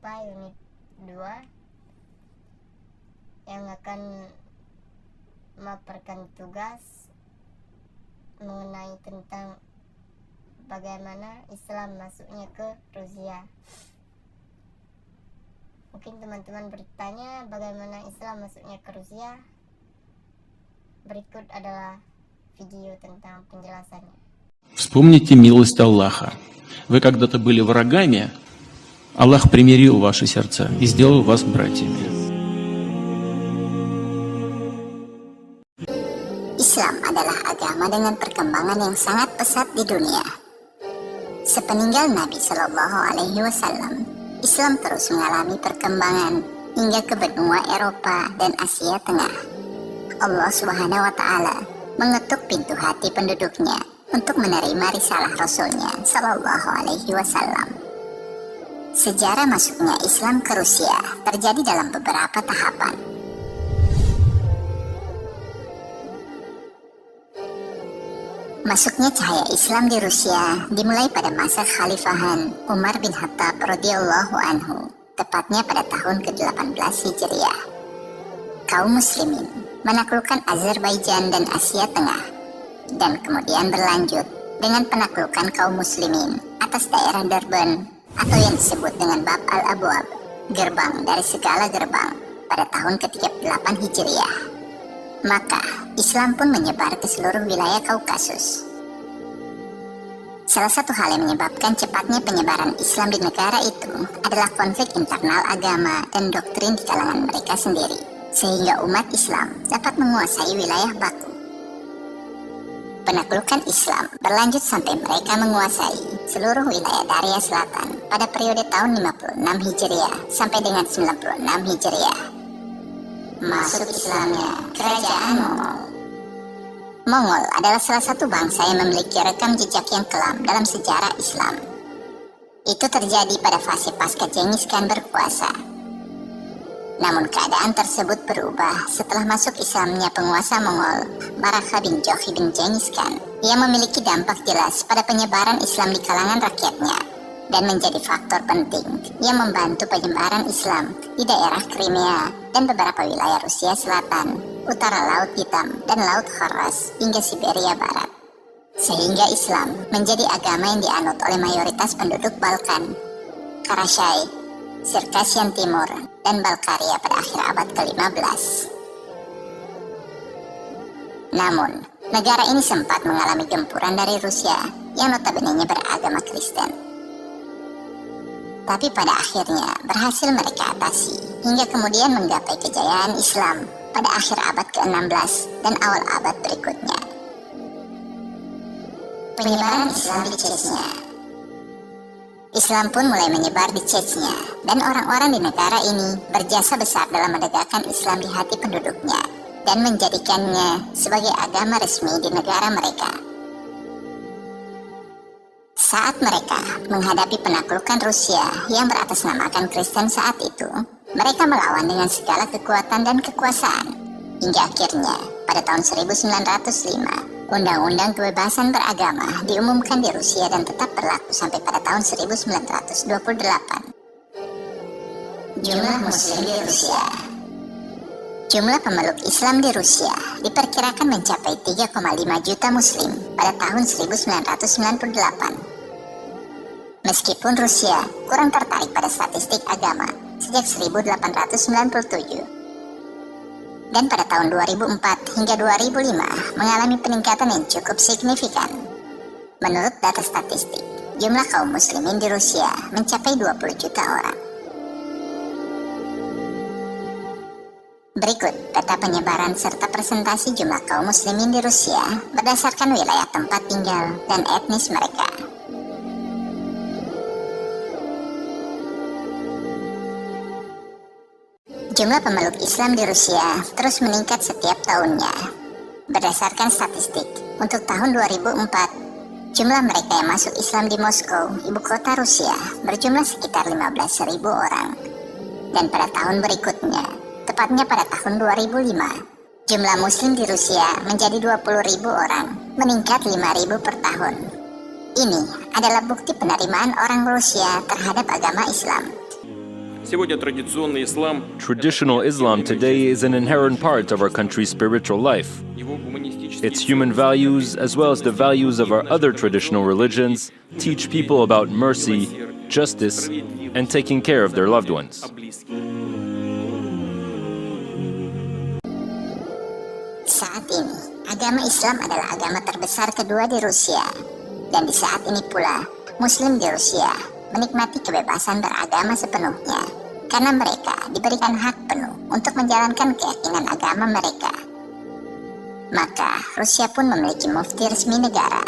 IPA unit 2 yang akan memaparkan tugas mengenai tentang bagaimana Islam masuknya ke Rusia. Mungkin teman-teman bertanya bagaimana Islam masuknya ke Rusia. Berikut adalah video tentang penjelasannya. Вспомните милость Аллаха. Вы когда-то были врагами, Аллах примирил ваши сердца и сделал вас братьями. Islam adalah agama dengan perkembangan yang sangat pesat di dunia. Sepeninggal Nabi Shallallahu Alaihi Wasallam, Islam terus mengalami perkembangan hingga ke benua Eropa dan Asia Tengah. Allah Subhanahu Wa Taala mengetuk pintu hati penduduknya untuk menerima risalah Rasulnya Shallallahu Alaihi Wasallam. Sejarah masuknya Islam ke Rusia terjadi dalam beberapa tahapan. Masuknya cahaya Islam di Rusia dimulai pada masa Khalifahan Umar bin Khattab radhiyallahu anhu, tepatnya pada tahun ke-18 Hijriah. Kaum muslimin menaklukkan Azerbaijan dan Asia Tengah, dan kemudian berlanjut dengan penaklukan kaum muslimin atas daerah Darban atau yang disebut dengan Bab al-Abwab, gerbang dari segala gerbang, pada tahun ke-38 Hijriah. Maka Islam pun menyebar ke seluruh wilayah Kaukasus. Salah satu hal yang menyebabkan cepatnya penyebaran Islam di negara itu adalah konflik internal agama dan doktrin di kalangan mereka sendiri, sehingga umat Islam dapat menguasai wilayah baku. Penaklukan Islam berlanjut sampai mereka menguasai seluruh wilayah Daria Selatan pada periode tahun 56 Hijriah sampai dengan 96 Hijriah. Masuk Islamnya kerajaan Mongol. Mongol adalah salah satu bangsa yang memiliki rekam jejak yang kelam dalam sejarah Islam. Itu terjadi pada fase pasca Genghis Khan berkuasa. Namun keadaan tersebut berubah setelah masuk Islamnya penguasa Mongol, Barakha bin Jochi bin Genghis Khan, yang memiliki dampak jelas pada penyebaran Islam di kalangan rakyatnya, dan menjadi faktor penting yang membantu penyebaran Islam di daerah Crimea dan beberapa wilayah Rusia Selatan, utara Laut Hitam dan Laut Kharas hingga Siberia Barat. Sehingga Islam menjadi agama yang dianut oleh mayoritas penduduk Balkan, Karachay, Sirkasian Timur, dan Balkaria pada akhir abad ke-15. Namun, negara ini sempat mengalami gempuran dari Rusia yang notabene beragama Kristen. Tapi pada akhirnya berhasil mereka atasi hingga kemudian menggapai kejayaan Islam pada akhir abad ke-16 dan awal abad berikutnya. Penyebaran Islam di Chechnya. Islam pun mulai menyebar di Chechnya, dan orang-orang di negara ini berjasa besar dalam menegakkan Islam di hati penduduknya dan menjadikannya sebagai agama resmi di negara mereka. Saat mereka menghadapi penaklukan Rusia yang beratasnamakan Kristen saat itu, mereka melawan dengan segala kekuatan dan kekuasaan. Hingga akhirnya, pada tahun 1905, Undang-Undang Kebebasan Beragama diumumkan di Rusia dan tetap berlaku sampai pada tahun 1928. Jumlah Muslim di Rusia. Jumlah pemeluk Islam di Rusia diperkirakan mencapai 3,5 juta Muslim pada tahun 1998. Meskipun Rusia kurang tertarik pada statistik agama sejak 1897, dan pada tahun 2004 hingga 2005 mengalami peningkatan yang cukup signifikan. Menurut data statistik, jumlah kaum muslimin di Rusia mencapai 20 juta orang. Berikut peta penyebaran serta presentasi jumlah kaum muslimin di Rusia berdasarkan wilayah tempat tinggal dan etnis mereka. Jumlah pemeluk Islam di Rusia terus meningkat setiap tahunnya. Berdasarkan statistik, untuk tahun 2004, jumlah mereka yang masuk Islam di Moskow, ibu kota Rusia, berjumlah sekitar 15.000 orang. Dan pada tahun berikutnya, tepatnya pada tahun 2005, jumlah Muslim di Rusia menjadi 20.000 orang, meningkat 5.000 per tahun. Ini adalah bukti penerimaan orang Rusia terhadap agama Islam. Сегодня традиционный ислам, Traditional Islam today is an inherent part of our country's spiritual life. его гуманистические Its human values, as well as the values of our other traditional religions, teach people about mercy, justice, and taking care of their loved ones. Saat ini, agama Islam adalah agama terbesar kedua di Rusia. Dan di saat ini pula, Muslim di Rusia menikmati kebebasan beragama sepenuhnya karena mereka diberikan hak penuh untuk menjalankan keyakinan agama mereka. Maka, Rusia pun memiliki mufti resmi negara